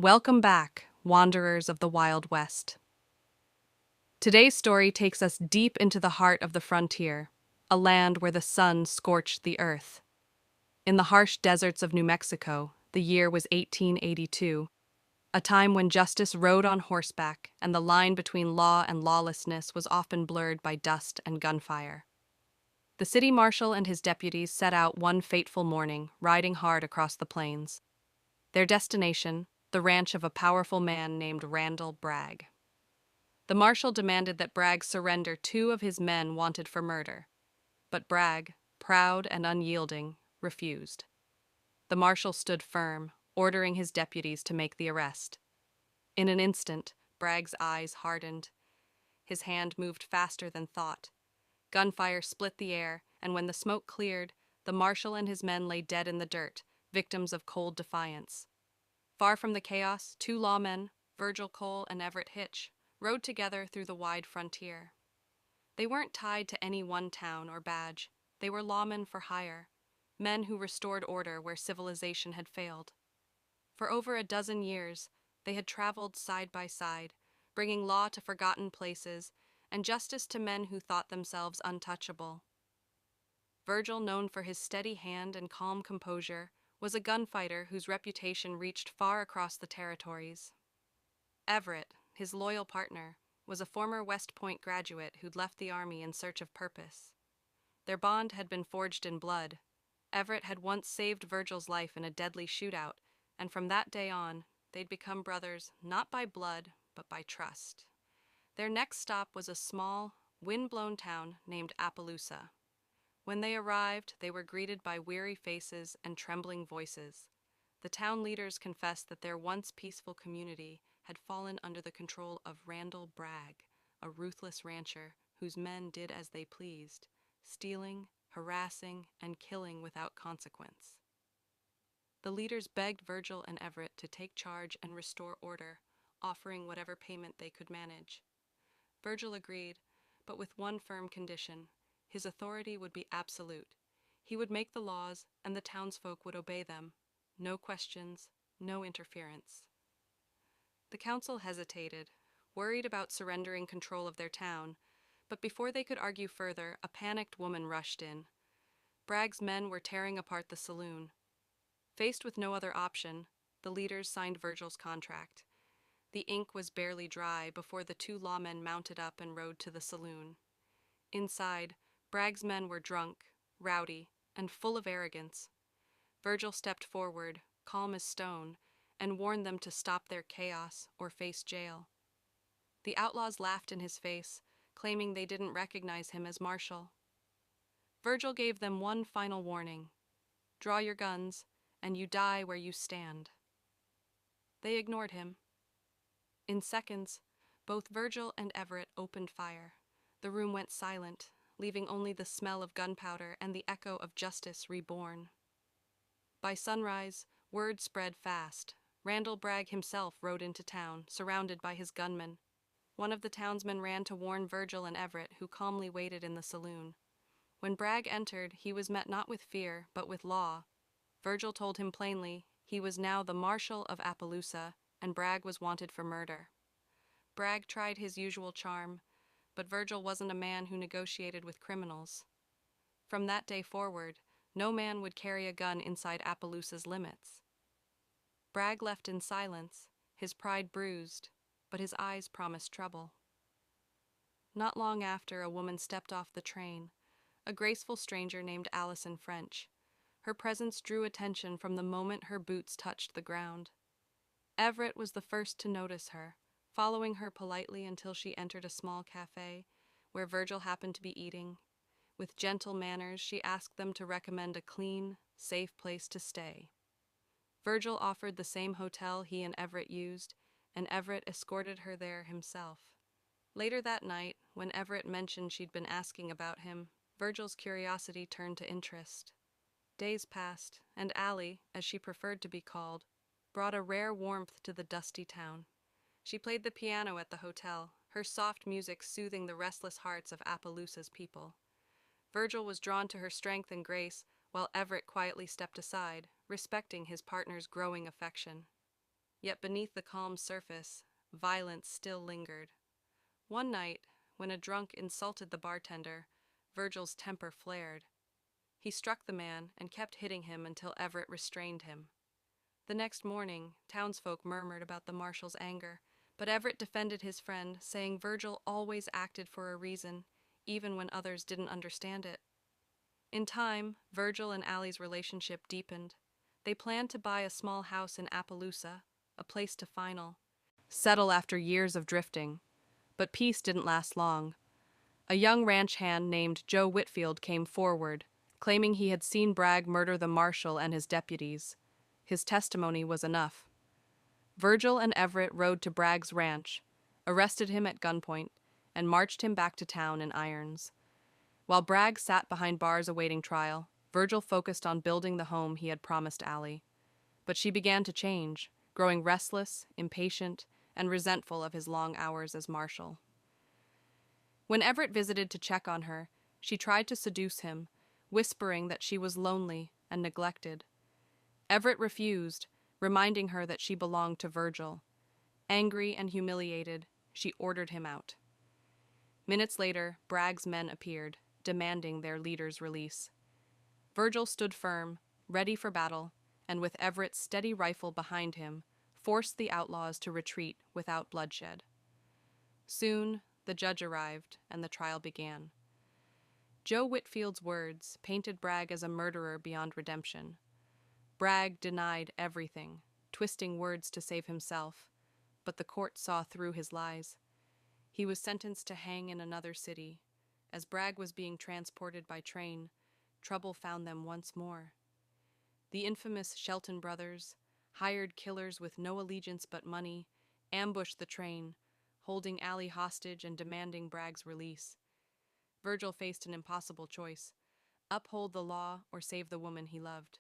Welcome back, wanderers of the Wild West. Today's story takes us deep into the heart of the frontier, a land where the sun scorched the earth. In the harsh deserts of New Mexico, the year was 1882, a time when justice rode on horseback and the line between law and lawlessness was often blurred by dust and gunfire. The city marshal and his deputies set out one fateful morning, riding hard across the plains. Their destination, the ranch of a powerful man named Randall Bragg. The marshal demanded that Bragg surrender two of his men wanted for murder, but Bragg, proud and unyielding, refused. The marshal stood firm, ordering his deputies to make the arrest. In an instant, Bragg's eyes hardened. His hand moved faster than thought. Gunfire split the air, and when the smoke cleared, the marshal and his men lay dead in the dirt, victims of cold defiance. Far from the chaos, two lawmen, Virgil and Everett Hitch, rode together through the wide frontier. They weren't tied to any one town or badge. They were lawmen for hire, men who restored order where civilization had failed. For over a dozen years, they had traveled side by side, bringing law to forgotten places and justice to men who thought themselves untouchable. Virgil, known for his steady hand and calm composure, was a gunfighter whose reputation reached far across the territories. Everett, his loyal partner, was a former West Point graduate who'd left the army in search of purpose. Their bond had been forged in blood. Everett had once saved Virgil's life in a deadly shootout, and from that day on, they'd become brothers not by blood, but by trust. Their next stop was a small, wind-blown town named Appaloosa. When they arrived, they were greeted by weary faces and trembling voices. The town leaders confessed that their once peaceful community had fallen under the control of Randall Bragg, a ruthless rancher whose men did as they pleased, stealing, harassing, and killing without consequence. The leaders begged Virgil and Everett to take charge and restore order, offering whatever payment they could manage. Virgil agreed, but with one firm condition: his authority would be absolute. He would make the laws, and the townsfolk would obey them. No questions, no interference. The council hesitated, worried about surrendering control of their town, but before they could argue further, a panicked woman rushed in. Bragg's men were tearing apart the saloon. Faced with no other option, the leaders signed Virgil's contract. The ink was barely dry before the two lawmen mounted up and rode to the saloon. Inside, Bragg's men were drunk, rowdy, and full of arrogance. Virgil stepped forward, calm as stone, and warned them to stop their chaos or face jail. The outlaws laughed in his face, claiming they didn't recognize him as marshal. Virgil gave them one final warning: draw your guns, and you die where you stand. They ignored him. In seconds, both Virgil and Everett opened fire. The room went silent, leaving only the smell of gunpowder and the echo of justice reborn. By sunrise, word spread fast. Randall Bragg himself rode into town, surrounded by his gunmen. One of the townsmen ran to warn Virgil and Everett, who calmly waited in the saloon. When Bragg entered, he was met not with fear, but with law. Virgil told him plainly he was now the marshal of Appaloosa, and Bragg was wanted for murder. Bragg tried his usual charm, but Virgil wasn't a man who negotiated with criminals. From that day forward, no man would carry a gun inside Appaloosa's limits. Bragg left in silence, his pride bruised, but his eyes promised trouble. Not long after, a woman stepped off the train, a graceful stranger named Allison French. Her presence drew attention from the moment her boots touched the ground. Everett was the first to notice her, following her politely until she entered a small cafe where Virgil happened to be eating. With gentle manners, she asked them to recommend a clean, safe place to stay. Virgil offered the same hotel he and Everett used, and Everett escorted her there himself. Later that night, when Everett mentioned she'd been asking about him, Virgil's curiosity turned to interest. Days passed, and Allie, as she preferred to be called, brought a rare warmth to the dusty town. She played the piano at the hotel, her soft music soothing the restless hearts of Appaloosa's people. Virgil was drawn to her strength and grace, while Everett quietly stepped aside, respecting his partner's growing affection. Yet beneath the calm surface, violence still lingered. One night, when a drunk insulted the bartender, Virgil's temper flared. He struck the man and kept hitting him until Everett restrained him. The next morning, townsfolk murmured about the marshal's anger, but Everett defended his friend, saying Virgil always acted for a reason, even when others didn't understand it. In time, Virgil and Allie's relationship deepened. They planned to buy a small house in Appaloosa, a place to settle after years of drifting. But peace didn't last long. A young ranch hand named Joe Whitfield came forward, claiming he had seen Bragg murder the marshal and his deputies. His testimony was enough. Virgil and Everett rode to Bragg's ranch, arrested him at gunpoint, and marched him back to town in irons. While Bragg sat behind bars awaiting trial, Virgil focused on building the home he had promised Allie. But she began to change, growing restless, impatient, and resentful of his long hours as marshal. When Everett visited to check on her, she tried to seduce him, whispering that she was lonely and neglected. Everett refused, reminding her that she belonged to Virgil. Angry and humiliated, she ordered him out. Minutes later, Bragg's men appeared, demanding their leader's release. Virgil stood firm, ready for battle, and with Everett's steady rifle behind him, forced the outlaws to retreat without bloodshed. Soon, the judge arrived, and the trial began. Joe Whitfield's words painted Bragg as a murderer beyond redemption. Bragg denied everything, twisting words to save himself, but the court saw through his lies. He was sentenced to hang in another city. As Bragg was being transported by train, trouble found them once more. The infamous Shelton brothers, hired killers with no allegiance but money, ambushed the train, holding Allie hostage and demanding Bragg's release. Virgil faced an impossible choice: uphold the law or save the woman he loved.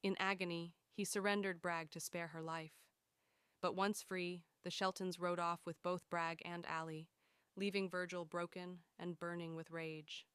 In agony, he surrendered Bragg to spare her life. But once free, the Sheltons rode off with both Bragg and Allie, leaving Virgil broken and burning with rage.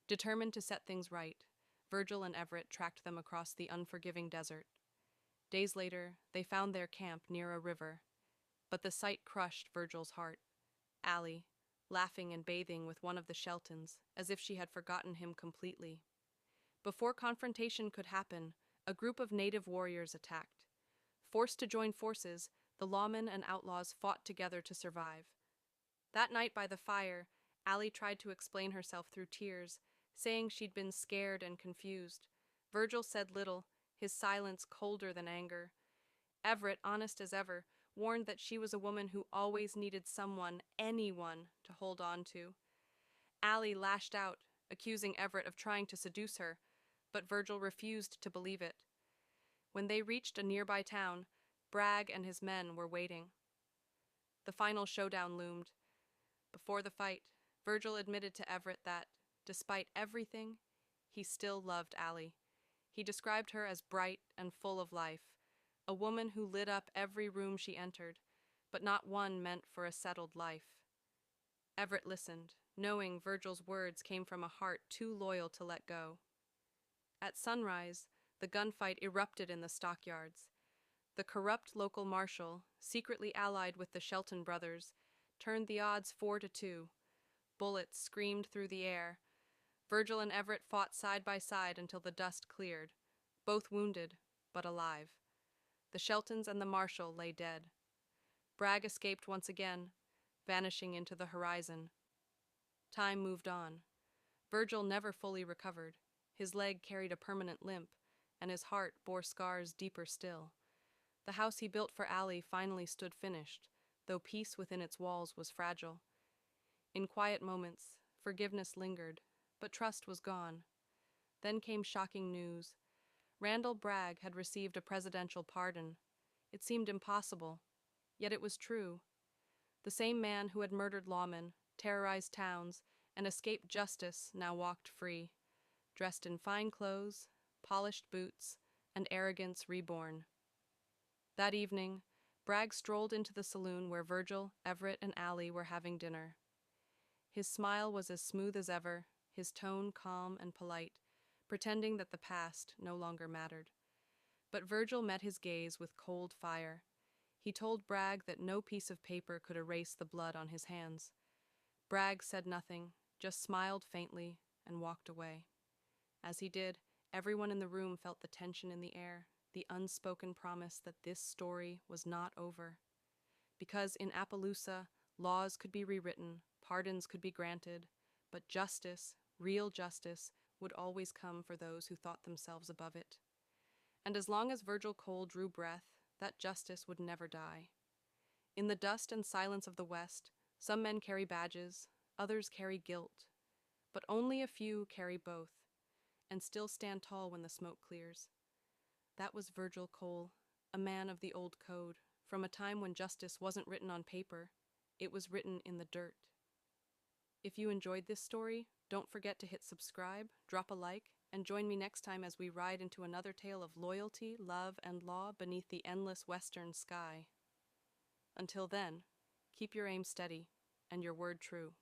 Determined to set things right, Virgil and Everett tracked them across the unforgiving desert. Days later, they found their camp near a river, but the sight crushed Virgil's heart. Allie, laughing and bathing with one of the Sheltons, as if she had forgotten him completely. Before confrontation could happen, a group of native warriors attacked. Forced to join forces, the lawmen and outlaws fought together to survive. That night by the fire, Allie tried to explain herself through tears, saying she'd been scared and confused. Virgil said little, his silence colder than anger. Everett, honest as ever, warned that she was a woman who always needed someone, anyone, to hold on to. Allie lashed out, accusing Everett of trying to seduce her, but Virgil refused to believe it. When they reached a nearby town, Bragg and his men were waiting. The final showdown loomed. Before the fight, Virgil admitted to Everett that, despite everything, he still loved Allie. He described her as bright and full of life, a woman who lit up every room she entered, but not one meant for a settled life. Everett listened, knowing Virgil's words came from a heart too loyal to let go. At sunrise, the gunfight erupted in the stockyards. The corrupt local marshal, secretly allied with the Shelton brothers, turned the odds 4-2. Bullets screamed through the air. Virgil and Everett fought side by side until the dust cleared, both wounded, but alive. The Sheltons and the marshal lay dead. Bragg escaped once again, vanishing into the horizon. Time moved on. Virgil never fully recovered. His leg carried a permanent limp, and his heart bore scars deeper still. The house he built for Allie finally stood finished, though peace within its walls was fragile. In quiet moments, forgiveness lingered, but trust was gone. Then came shocking news. Randall Bragg had received a presidential pardon. It seemed impossible, yet it was true. The same man who had murdered lawmen, terrorized towns, and escaped justice now walked free, dressed in fine clothes, polished boots, and arrogance reborn. That evening, Bragg strolled into the saloon where Virgil, Everett, and Allie were having dinner. His smile was as smooth as ever, his tone calm and polite, pretending that the past no longer mattered. But Virgil met his gaze with cold fire. He told Bragg that no piece of paper could erase the blood on his hands. Bragg said nothing, just smiled faintly and walked away. As he did, everyone in the room felt the tension in the air, the unspoken promise that this story was not over. Because in Appaloosa, laws could be rewritten, pardons could be granted, but justice, real justice, would always come for those who thought themselves above it. And as long as Virgil Cole drew breath, that justice would never die. In the dust and silence of the West, some men carry badges, others carry guilt, but only a few carry both, and still stand tall when the smoke clears. That was Virgil Cole, a man of the old code, from a time when justice wasn't written on paper, it was written in the dirt. If you enjoyed this story, don't forget to hit subscribe, drop a like, and join me next time as we ride into another tale of loyalty, love, and law beneath the endless western sky. Until then, keep your aim steady and your word true.